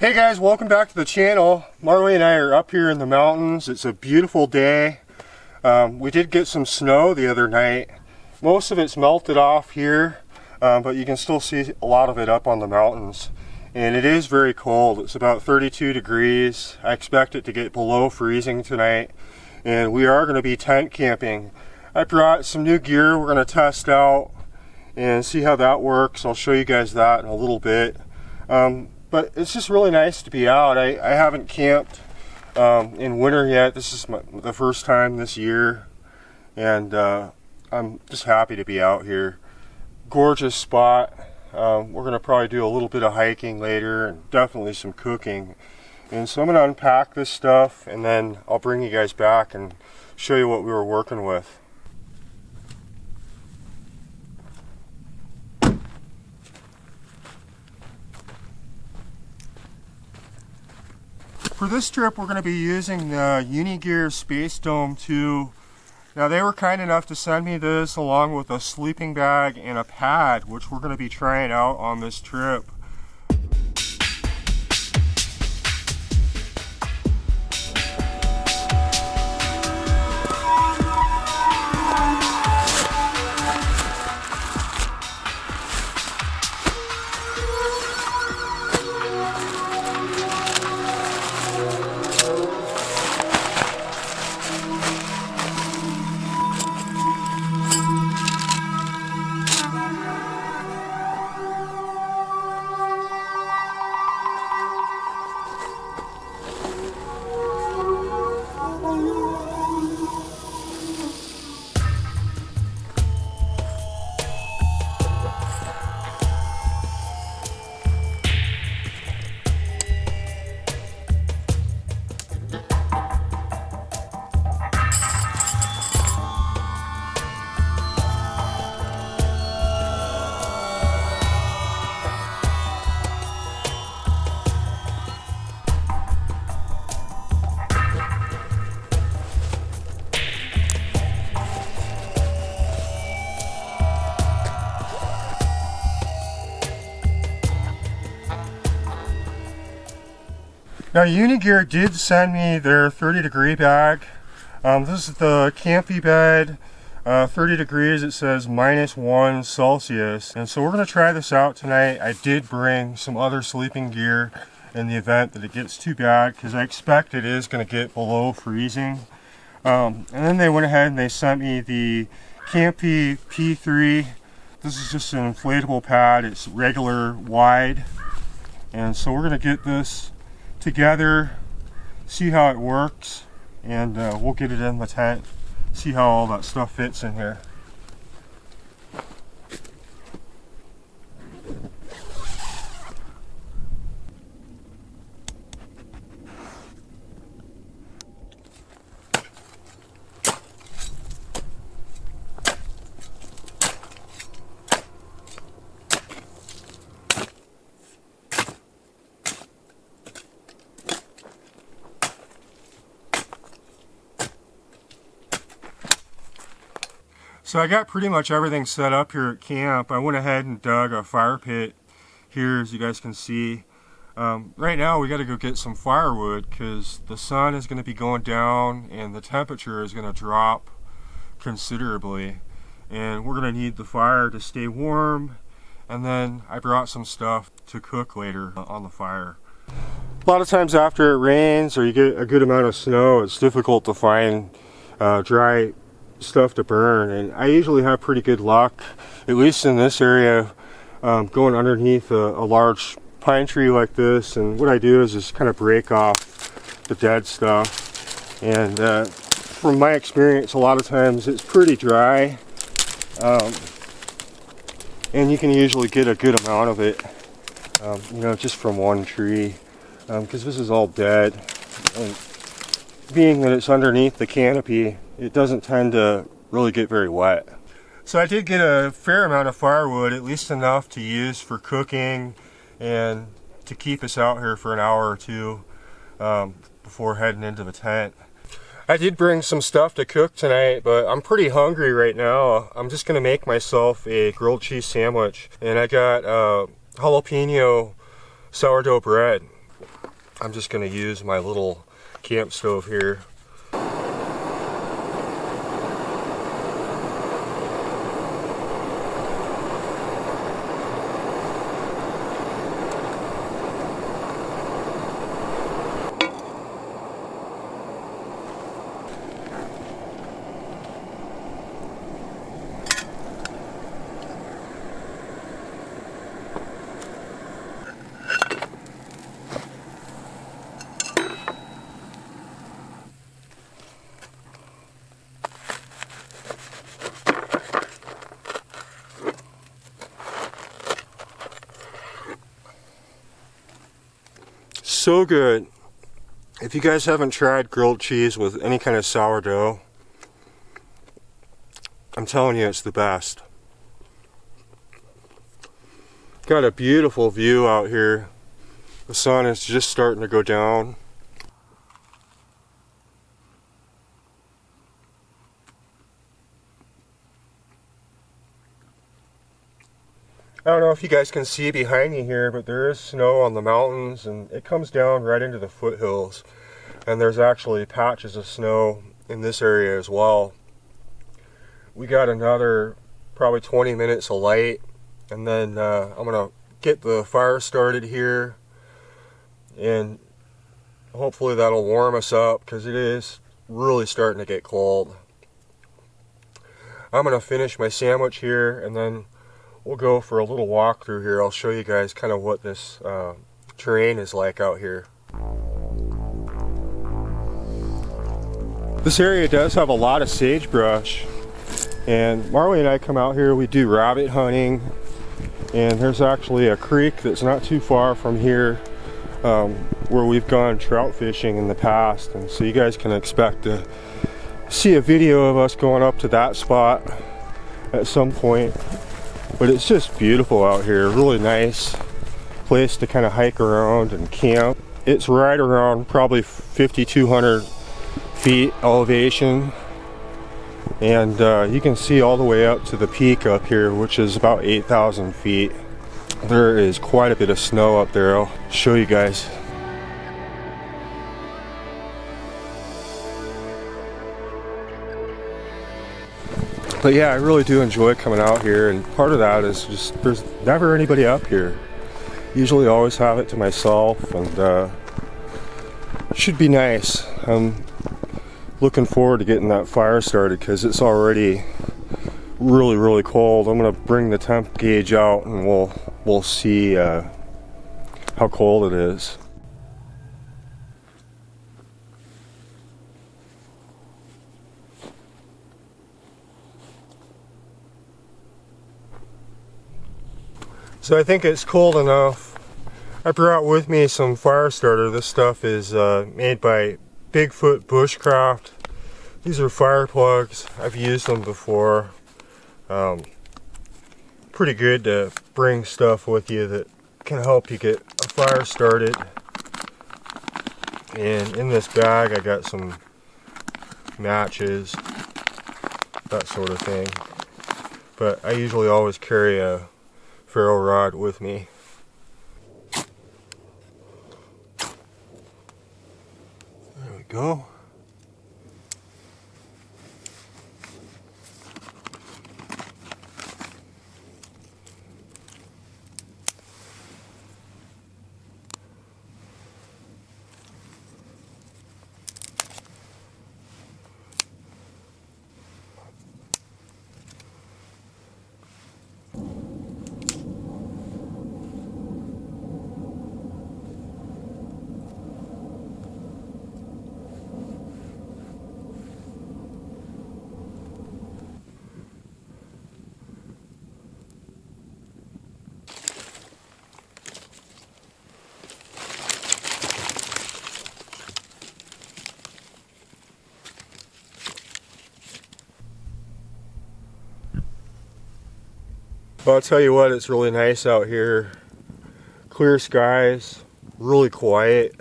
Hey guys, welcome back to the channel. Marley and I are up here in the mountains. It's a beautiful day. We did get some snow the other night. Most of it's melted off here, but you can still see a lot of it up on the mountains. And it is very cold. It's about 32 degrees. I expect it to get below freezing tonight. And we are going to be tent camping. I brought some new gear we're going to test out and see how that works. I'll show you guys that in a little bit. But it's just really nice to be out. I haven't camped in winter yet. This is the first time this year, and I'm just happy to be out here. Gorgeous spot. We're going to probably do a little bit of hiking later and definitely some cooking. And so I'm going to unpack this stuff and then I'll bring you guys back and show you what we were working with. For this trip, we're going to be using the UniGear Space Dome 2. Now, they were kind enough to send me this along with a sleeping bag and a pad, which we're going to be trying out on this trip. Now, UniGear did send me their 30-degree bag. This is the Campy bed. 30 degrees, it says -1 Celsius. And so we're going to try this out tonight. I did bring some other sleeping gear in the event that it gets too bad, because I expect it is going to get below freezing. And then they went ahead and they sent me the Campy P3. This is just an inflatable pad. It's regular wide. And so we're going to get this together, see how it works, and we'll get it in the tent, see how all that stuff fits in here. So I got pretty much everything set up here at camp. I went ahead and dug a fire pit here, as you guys can see. Right now we got to go get some firewood because the sun is going to be going down and the temperature is going to drop considerably. And we're going to need the fire to stay warm. And then I brought some stuff to cook later on the fire. A lot of times after it rains or you get a good amount of snow, it's difficult to find dry stuff to burn, and I usually have pretty good luck, at least in this area, going underneath a large pine tree like this. And what I do is just kind of break off the dead stuff, and from my experience, a lot of times it's pretty dry, and you can usually get a good amount of it, you know, just from one tree, because this is all dead, and being that it's underneath the canopy, it doesn't tend to really get very wet. So I did get a fair amount of firewood, at least enough to use for cooking and to keep us out here for an hour or two before heading into the tent. I did bring some stuff to cook tonight, but I'm pretty hungry right now. I'm just going to make myself a grilled cheese sandwich, and I got jalapeno sourdough bread. I'm just going to use my little camp stove here. So good. If you guys haven't tried grilled cheese with any kind of sourdough, I'm telling you, it's the best. Got a beautiful view out here. The sun is just starting to go down. I don't know if you guys can see behind me here, but there is snow on the mountains and it comes down right into the foothills. And there's actually patches of snow in this area as well. We got another probably 20 minutes of light, and then I'm gonna get the fire started here, and hopefully that'll warm us up because it is really starting to get cold. I'm gonna finish my sandwich here and then we'll go for a little walk through here. I'll show you guys kind of what this terrain is like out here. This area does have a lot of sagebrush, and Marley and I come out here, we do rabbit hunting, and there's actually a creek that's not too far from here where we've gone trout fishing in the past, and so you guys can expect to see a video of us going up to that spot at some point. But it's just beautiful out here, really nice place to kind of hike around and camp. It's right around probably 5,200 feet elevation, and you can see all the way up to the peak up here, which is about 8,000 feet. There is quite a bit of snow up there. I'll show you guys. But yeah, I really do enjoy coming out here, and part of that is just there's never anybody up here. Usually always have it to myself, and it should be nice. I'm looking forward to getting that fire started because it's already really cold. I'm gonna bring the temp gauge out and we'll see how cold it is. So I think it's cold enough. I brought with me some fire starter. This stuff is made by Bigfoot Bushcraft. These are fire plugs. I've used them before. Pretty good to bring stuff with you that can help you get a fire started. And in this bag I got some matches, that sort of thing. But I usually always carry a ferro rod with me. There we go. Well, I'll tell you what, it's really nice out here. Clear skies, really quiet,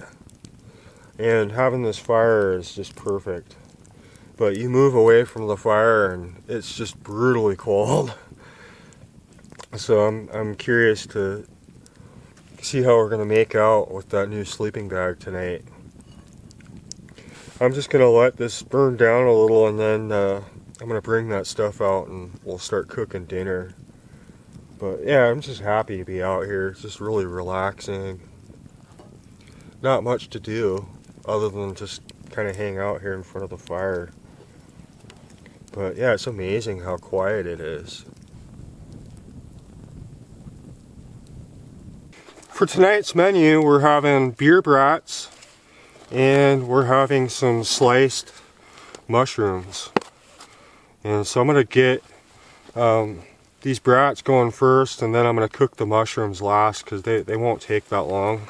and having this fire is just perfect. But you move away from the fire and it's just brutally cold. So I'm curious to see how we're going to make out with that new sleeping bag tonight. I'm just going to let this burn down a little, and then I'm going to bring that stuff out and we'll start cooking dinner. But yeah, I'm just happy to be out here. It's just really relaxing. Not much to do other than just kind of hang out here in front of the fire. But yeah, it's amazing how quiet it is. For tonight's menu, we're having beer brats and we're having some sliced mushrooms. And so I'm going to get these brats going first, and then I'm going to cook the mushrooms last because they won't take that long.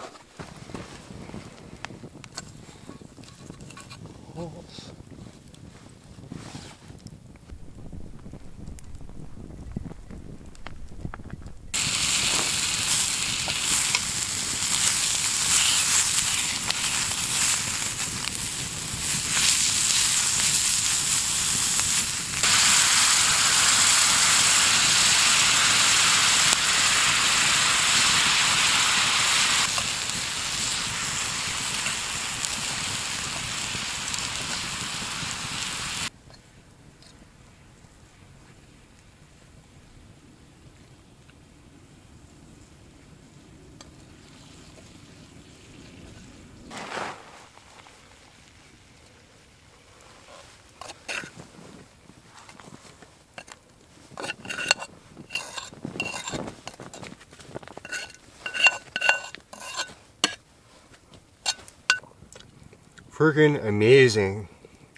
Freaking amazing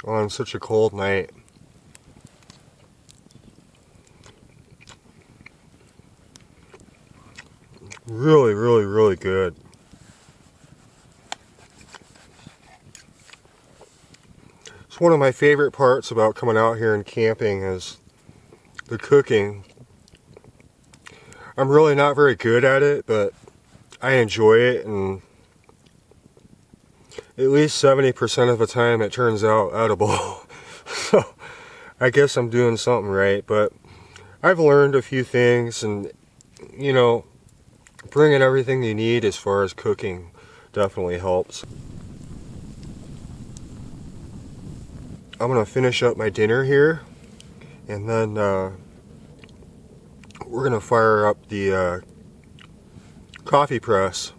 on such a cold night. Really, really, really good. It's one of my favorite parts about coming out here and camping is the cooking. I'm really not very good at it, but I enjoy it, and at least 70% of the time it turns out edible. So I guess I'm doing something right, but I've learned a few things, and you know, bringing everything you need as far as cooking definitely helps. I'm gonna finish up my dinner here, and then we're gonna fire up the coffee press.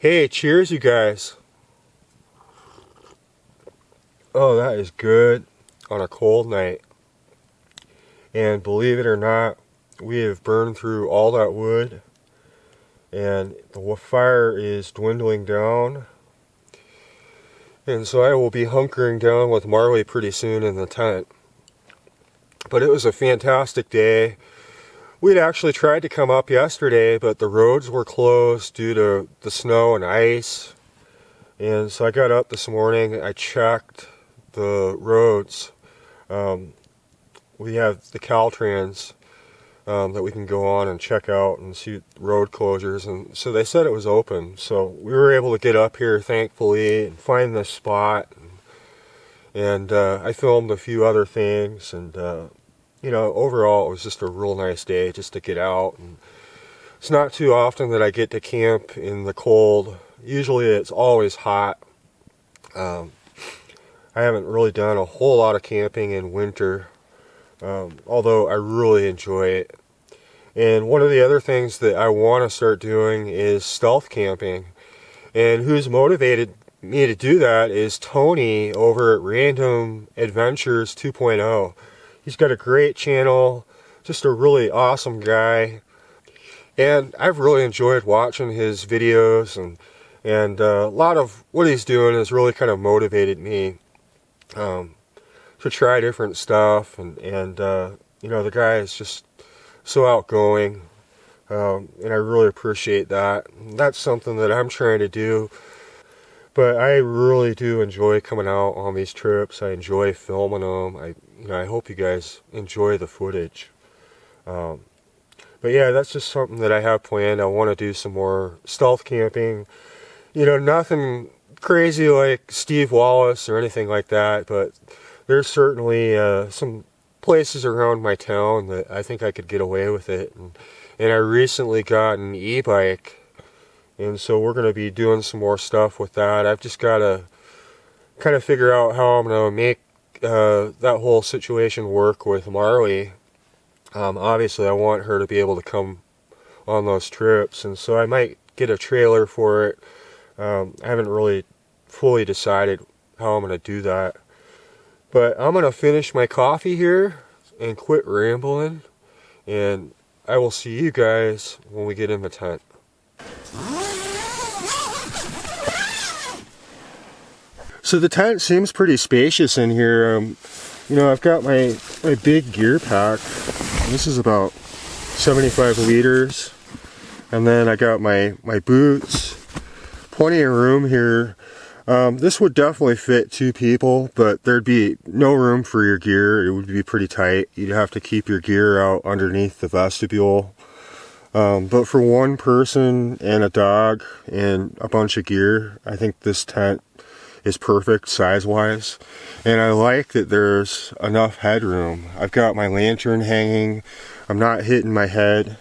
Hey, cheers you guys. Oh, that is good on a cold night. And believe it or not, we have burned through all that wood, and the fire is dwindling down. And so I will be hunkering down with Marley pretty soon in the tent. But it was a fantastic day. We'd actually tried to come up yesterday, but the roads were closed due to the snow and ice. And so I got up this morning, I checked the roads. We have the Caltrans that we can go on and check out and see road closures. And so they said it was open. So we were able to get up here, thankfully, and find this spot. And I filmed a few other things, and you know, overall it was just a real nice day just to get out. And it's not too often that I get to camp in the cold. Usually it's always hot. I haven't really done a whole lot of camping in winter, although I really enjoy it. And one of the other things that I want to start doing is stealth camping. And who's motivated me to do that is Tony over at Random Adventures 2.0. He's got a great channel, just a really awesome guy. And I've really enjoyed watching his videos, and a lot of what he's doing has really kind of motivated me to try different stuff. And you know, the guy is just so outgoing, and I really appreciate that. And that's something that I'm trying to do. But I really do enjoy coming out on these trips. I enjoy filming them. I hope you guys enjoy the footage. But yeah, that's just something that I have planned. I want to do some more stealth camping. You know, nothing crazy like Steve Wallace or anything like that, but there's certainly some places around my town that I think I could get away with it. And I recently got an e-bike, and so we're going to be doing some more stuff with that. I've just got to kind of figure out how I'm going to make that whole situation work with Marley. Obviously, I want her to be able to come on those trips, and so I might get a trailer for it. I haven't really fully decided how I'm going to do that. But I'm going to finish my coffee here and quit rambling, and I will see you guys when we get in the tent. So the tent seems pretty spacious in here. You know, I've got my big gear pack. This is about 75 liters. And then I got my boots. Plenty of room here. This would definitely fit 2 people, but there'd be no room for your gear. It would be pretty tight. You'd have to keep your gear out underneath the vestibule. But for 1 person and a dog and a bunch of gear, I think this tent is perfect size-wise. And I like that there's enough headroom. I've got my lantern hanging. I'm not hitting my head.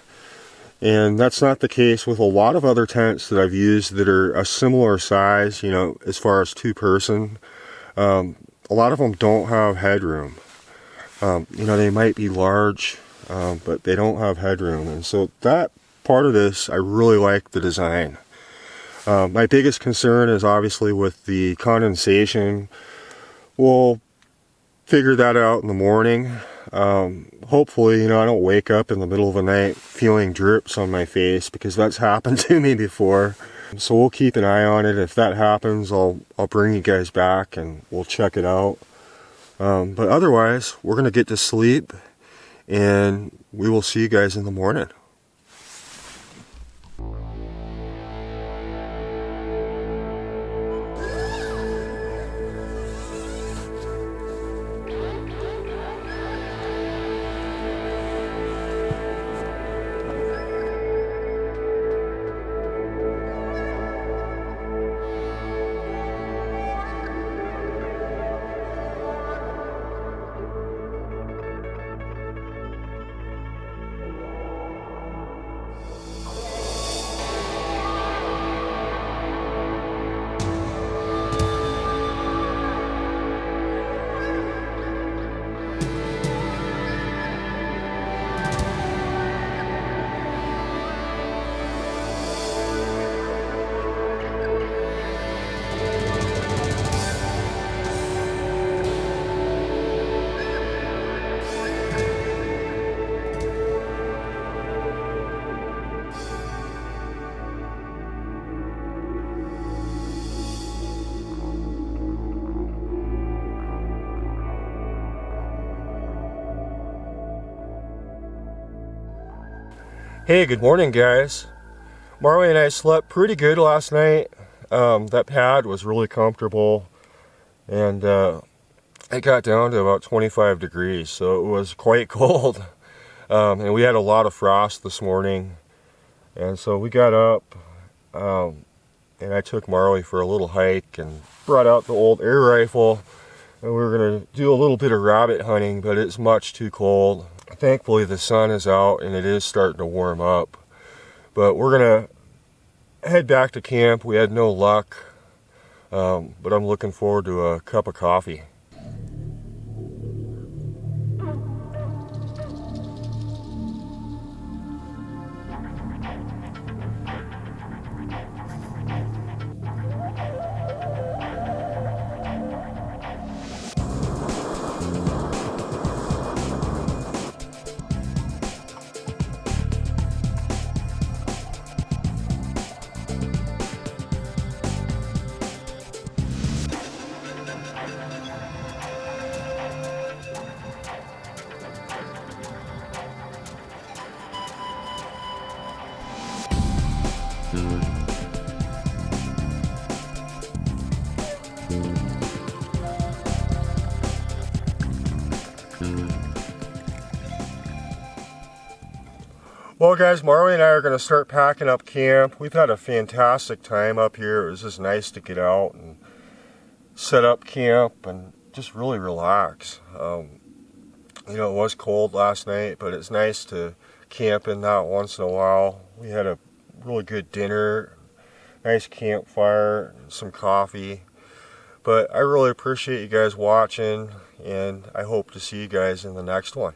And that's not the case with a lot of other tents that I've used that are a similar size, you know, as far as 2-person. A lot of them don't have headroom. You know, they might be large, but they don't have headroom. And so that part of this, I really like the design. My biggest concern is obviously with the condensation. We'll figure that out in the morning. Hopefully, you know, I don't wake up in the middle of the night feeling drips on my face, because that's happened to me before. So we'll keep an eye on it. If that happens, I'll bring you guys back and we'll check it out. But otherwise, we're going to get to sleep, and we will see you guys in the morning. Hey, good morning, guys. Marley and I slept pretty good last night. That pad was really comfortable, and it got down to about 25 degrees, so it was quite cold. And we had a lot of frost this morning, and so we got up, and I took Marley for a little hike and brought out the old air rifle, and we were going to do a little bit of rabbit hunting, but it's much too cold. Thankfully the sun is out and it is starting to warm up, but we're going to head back to camp. We had no luck but I'm looking forward to a cup of coffee. Well guys, Marley and I are going to start packing up camp. We've had a fantastic time up here. It was just nice to get out and set up camp and just really relax. You know, it was cold last night, but it's nice to camp in that once in a while. We had a really good dinner, nice campfire, and some coffee. But I really appreciate you guys watching, and I hope to see you guys in the next one.